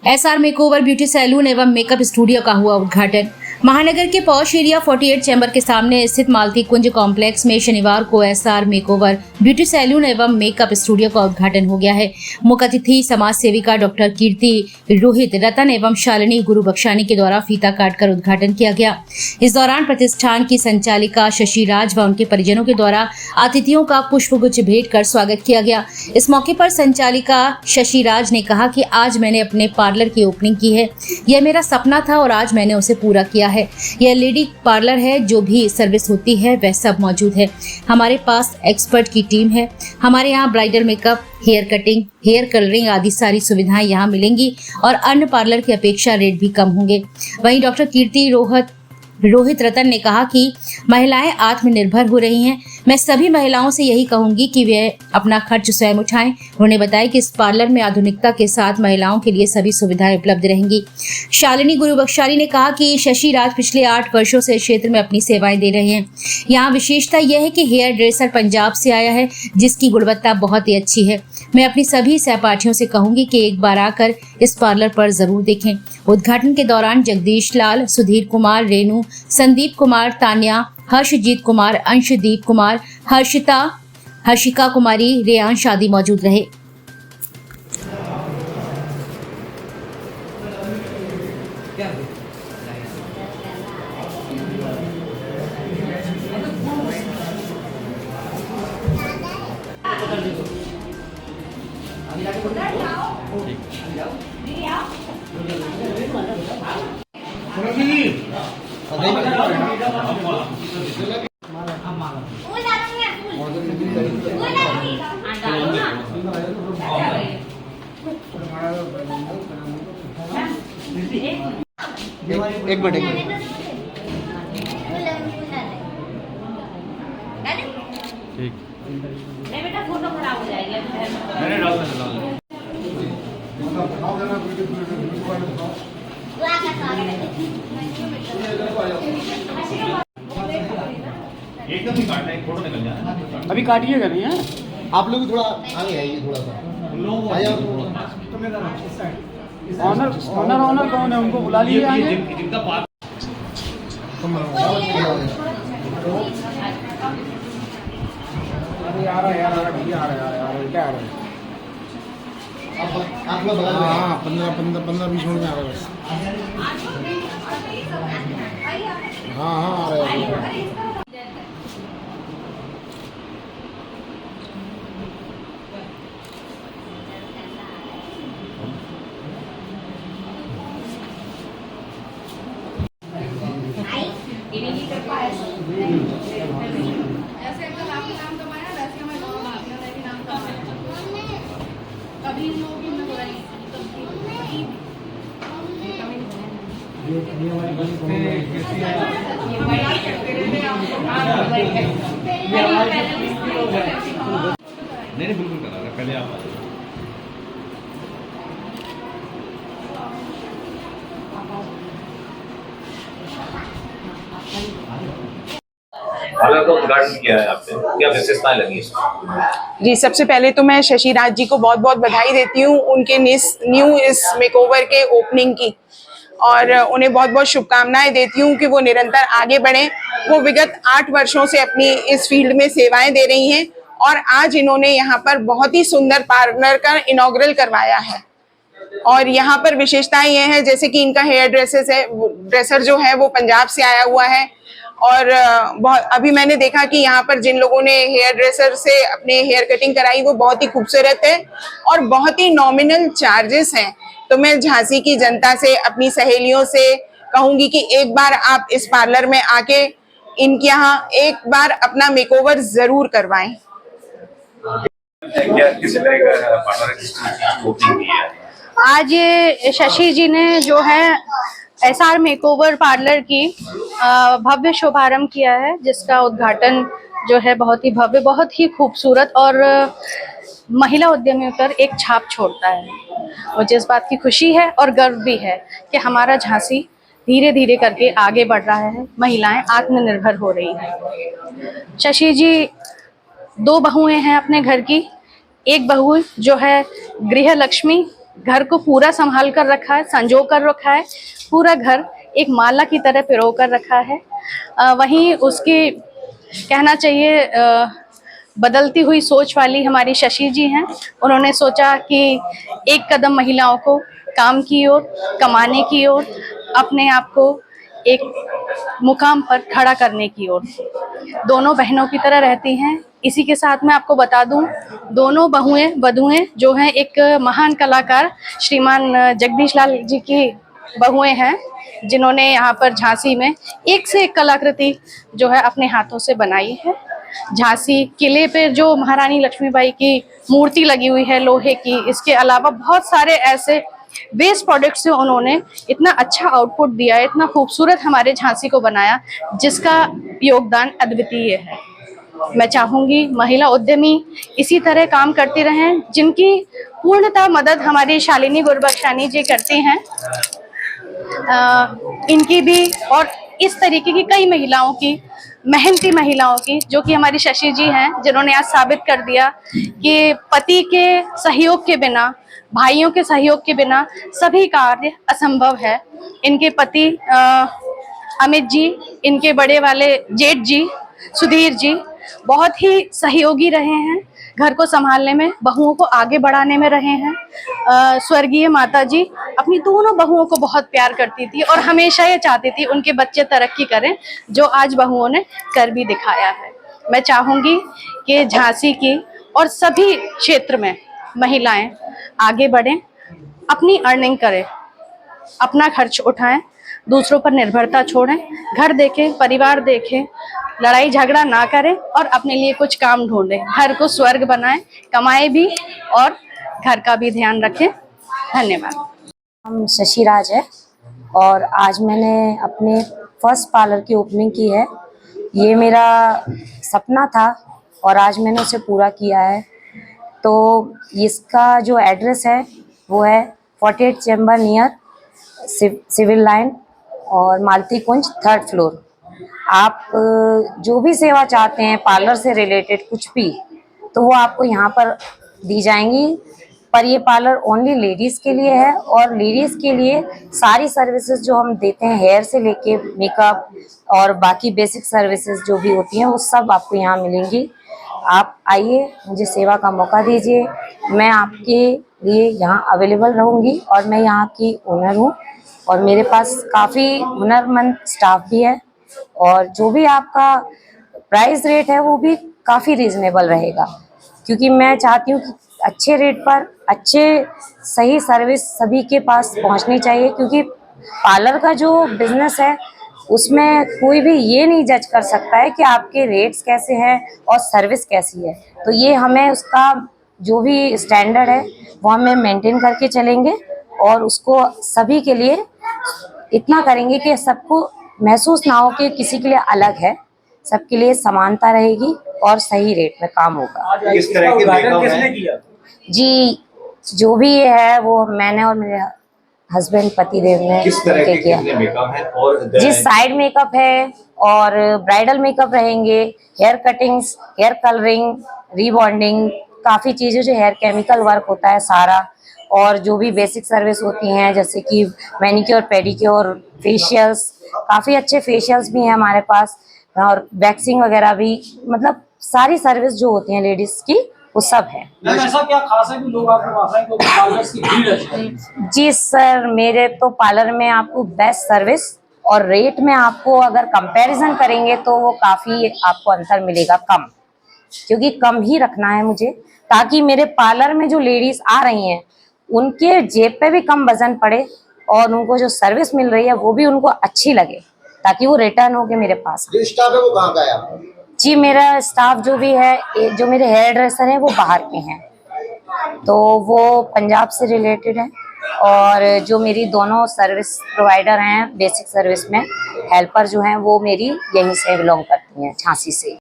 SR makeover beauty salon एवं makeup studio का हुआ उद्घाटन। महानगर के पॉश एरिया 48 चैम्बर के सामने स्थित मालती कुंज कॉम्प्लेक्स में शनिवार को एसआर मेकओवर ब्यूटी सैलून एवं मेकअप स्टूडियो का उद्घाटन हो गया है। मुख्य अतिथि समाज सेविका डॉक्टर कीर्ति रोहित रतन एवं शालिनी गुरु बख्शानी के द्वारा फीता काटकर उद्घाटन किया गया। इस दौरान प्रतिष्ठान की संचालिका शशि राज व उनके परिजनों के द्वारा अतिथियों का पुष्पगुच्छ भेंट कर स्वागत किया गया। इस मौके पर संचालिका शशि राज ने कहा कि आज मैंने अपने पार्लर की ओपनिंग की है। यह मेरा सपना था और आज मैंने उसे पूरा किया है। यह लेडी पार्लर है, जो भी सर्विस होती है वह सब मौजूद है। हमारे पास एक्सपर्ट की टीम है। हमारे यहाँ bridal makeup, hair cutting, hair colouring आदि सारी सुविधाएं यहाँ मिलेंगी और अन्य पार्लर की अपेक्षा रेट भी कम होंगे। वहीं डॉक्टर कीर्ति रोहित रतन ने कहा कि महिलाएं आत्मनिर्भर हो रही हैं। मैं सभी महिलाओं से यही कहूंगी कि वे अपना खर्च स्वयं उठाएं। उन्होंने बताया कि इस पार्लर में आधुनिकता के साथ महिलाओं के लिए सभी सुविधाएं उपलब्ध रहेंगी। शालिनी गुरु बख्शाली ने कहा कि शशि राज पिछले 8 वर्षों से क्षेत्र में अपनी सेवाएं दे रहे हैं। यहाँ विशेषता यह है कि हेयर ड्रेसर पंजाब से आया है, जिसकी गुणवत्ता बहुत ही अच्छी है। मैं अपनी सभी सहपाठियों से कहूंगी कि एक बार आकर इस पार्लर पर जरूर देखें। उद्घाटन के दौरान जगदीश लाल, सुधीर कुमार, रेणु, संदीप कुमार, तान्या, हर्षजीत कुमार, अंशदीप कुमार, हर्षिका कुमारी, रेयांश आदि मौजूद रहे। एक मिनट ठीक। बेटा फोटो खराब हो जाएगा। मैंने डाल दिया। एकदम ही काटना है, फोटो निकल जाए। अभी काटिएगा नहीं है। आप लोग थोड़ा आगे आइए, थोड़ा सा ऑनर कौन है, उनको बुला लीजिए आगे। जिनका पास आप लोग बगल में। हाँ, 15-20 मिनट में आ रहा है बस। हाँ आ रहा है। नहीं बिल्कुल करा था पहले आप का उद्घाटन किया है आपने, क्या विशेषताएं लगी इसमें? जी, सबसे पहले तो मैं शशि राज जी को बहुत बहुत बधाई देती हूँ उनके न्यू इस मेकओवर के ओपनिंग की, और उन्हें बहुत बहुत शुभकामनाएं देती हूँ कि वो निरंतर आगे बढ़ें। वो विगत 8 वर्षों से अपनी इस फील्ड में सेवाएं दे रही हैं और आज इन्होंने यहाँ पर बहुत ही सुंदर पार्लर का इनॉग्रल करवाया है। और यहाँ पर विशेषताएं ये है, जैसे कि इनका हेयर ड्रेसर जो है वो पंजाब से आया हुआ है। और अभी मैंने देखा कि यहाँ पर जिन लोगों ने हेयर ड्रेसर से अपने हेयर कटिंग कराई वो बहुत ही खूबसूरत है और बहुत ही नॉमिनल चार्जेस हैं। तो मैं झांसी की जनता से, अपनी सहेलियों से कहूंगी कि एक बार आप इस पार्लर में आके इनके यहाँ एक बार अपना मेकओवर जरूर करवाएं। आज ये शशि जी ने जो है एसआर मेकओवर पार्लर की भव्य शुभारंभ किया है, जिसका उद्घाटन जो है बहुत ही भव्य, बहुत ही खूबसूरत और महिला उद्यमियों पर एक छाप छोड़ता है। मुझे इस बात की खुशी है और गर्व भी है कि हमारा झांसी धीरे धीरे करके आगे बढ़ रहा है, महिलाएं आत्मनिर्भर हो रही हैं। शशि जी 2 बहुएं हैं अपने घर की, एक बहू जो है गृह लक्ष्मी घर को पूरा संभाल कर रखा है, संजो कर रखा है, पूरा घर एक माला की तरह पिरो कर रखा है। वहीं उसकी कहना चाहिए बदलती हुई सोच वाली हमारी शशि जी हैं। उन्होंने सोचा कि एक कदम महिलाओं को काम की ओर, कमाने की ओर, अपने आप को एक मुकाम पर खड़ा करने की ओर। दोनों बहनों की तरह रहती हैं। इसी के साथ मैं आपको बता दूं, दोनों वधुएं जो हैं एक महान कलाकार श्रीमान जगदीश लाल जी की बहुएं हैं, जिन्होंने यहाँ पर झांसी में एक से एक कलाकृति जो है अपने हाथों से बनाई है। झांसी किले पे जो महारानी लक्ष्मीबाई की मूर्ति लगी हुई है लोहे की, इसके अलावा बहुत सारे ऐसे वेस्ट प्रोडक्ट से उन्होंने इतना अच्छा आउटपुट दिया है, इतना खूबसूरत हमारे झांसी को बनाया, जिसका योगदान अद्वितीय है। मैं चाहूंगी महिला उद्यमी इसी तरह काम करती रहें, जिनकी पूर्णतः मदद हमारी शालिनी गुरबख्शानी जी करती हैं। इनकी भी और इस तरीके की कई महिलाओं की, मेहनती महिलाओं की, जो कि हमारी शशि जी हैं, जिन्होंने आज साबित कर दिया कि पति के सहयोग के बिना, भाइयों के सहयोग के बिना सभी कार्य असंभव है। इनके पति अमित जी, इनके बड़े वाले जेठ जी सुधीर जी बहुत ही सहयोगी रहे हैं, घर को संभालने में, बहुओं को आगे बढ़ाने में रहे हैं। स्वर्गीय माता जी अपनी दोनों बहुओं को बहुत प्यार करती थी और हमेशा ये चाहती थी उनके बच्चे तरक्की करें, जो आज बहुओं ने कर भी दिखाया है। मैं चाहूंगी कि झांसी की और सभी क्षेत्र में महिलाएं आगे बढ़ें, अपनी अर्निंग करें, अपना खर्च उठाएं, दूसरों पर निर्भरता छोड़ें, घर देखें, परिवार देखें, लड़ाई झगड़ा ना करें और अपने लिए कुछ काम ढूंढें, घर को स्वर्ग बनाएं, कमाएं भी और घर का भी ध्यान रखें। धन्यवाद। हम शशि राज है और आज मैंने अपने फर्स्ट पार्लर की ओपनिंग की है। ये मेरा सपना था और आज मैंने उसे पूरा किया है। तो इसका जो एड्रेस है वो है 48 चैम्बर नियर सिविल लाइन और मालती कुंज 3rd फ्लोर। आप जो भी सेवा चाहते हैं पार्लर से रिलेटेड कुछ भी, तो वो आपको यहाँ पर दी जाएंगी। पर ये पार्लर ओनली लेडीज़ के लिए है और लेडीज़ के लिए सारी सर्विसेज जो हम देते हैं, हेयर से लेके मेकअप और बाकी बेसिक सर्विसेज जो भी होती हैं, वो सब आपको यहाँ मिलेंगी। आप आइए, मुझे सेवा का मौका दीजिए, मैं आपके लिए यहाँ अवेलेबल रहूँगी और मैं यहाँ की ओनर हूँ और मेरे पास काफ़ी हुनरमंद स्टाफ भी है और जो भी आपका प्राइस रेट है वो भी काफ़ी रीज़नेबल रहेगा, क्योंकि मैं चाहती हूँ कि अच्छे रेट पर अच्छे सही सर्विस सभी के पास पहुँचनी चाहिए। क्योंकि पार्लर का जो बिज़नेस है उसमें कोई भी ये नहीं जज कर सकता है कि आपके रेट्स कैसे हैं और सर्विस कैसी है। तो ये हमें उसका जो भी स्टैंडर्ड है वो हमें मेंटेन करके चलेंगे और उसको सभी के लिए इतना करेंगे कि सबको महसूस ना हो कि किसी के लिए अलग है, सबके लिए समानता रहेगी और सही रेट में काम होगा। किस तरह के मेकअप है? जी, जो भी है वो मैंने और मेरे हस्बैंड पतिदेव ने किस तरह के किया। कितने मेकअप है? और जी, साइड मेकअप है और ब्राइडल मेकअप रहेंगे, hair cuttings, hair colouring, rebonding, काफ़ी चीज़ें जो हेयर केमिकल वर्क होता है सारा, और जो भी बेसिक सर्विस होती हैं जैसे कि मैनिक्योर, पेडिक्योर, फेशियल्स, काफ़ी अच्छे फेशियल्स भी हैं हमारे पास और वैक्सिंग वगैरह भी, मतलब सारी सर्विस जो होती हैं लेडीज़ की वो सब है। ऐसा क्या खास है कि लोग आपके पास आए तो पार्लर्स की भीड़ है? जी सर, मेरे तो पार्लर में आपको बेस्ट सर्विस और रेट में आपको अगर कंपैरिजन करेंगे तो वो काफ़ी आपको अंतर मिलेगा कम, क्योंकि कम ही रखना है मुझे, ताकि मेरे पार्लर में जो लेडीज आ रही हैं उनके जेब पे भी कम वजन पड़े और उनको जो सर्विस मिल रही है वो भी उनको अच्छी लगे, ताकि वो रिटर्न होके मेरे पास आए। जो स्टाफ है वो कहाँ का है आपका? जी, मेरा स्टाफ जो भी है, जो मेरे हेयर ड्रेसर हैं वो बाहर के हैं, तो वो पंजाब से रिलेटेड है, और जो मेरी दोनों सर्विस प्रोवाइडर हैं बेसिक सर्विस में, हेल्पर जो हैं वो मेरी यहीं से बिलोंग करती हैं, झांसी से।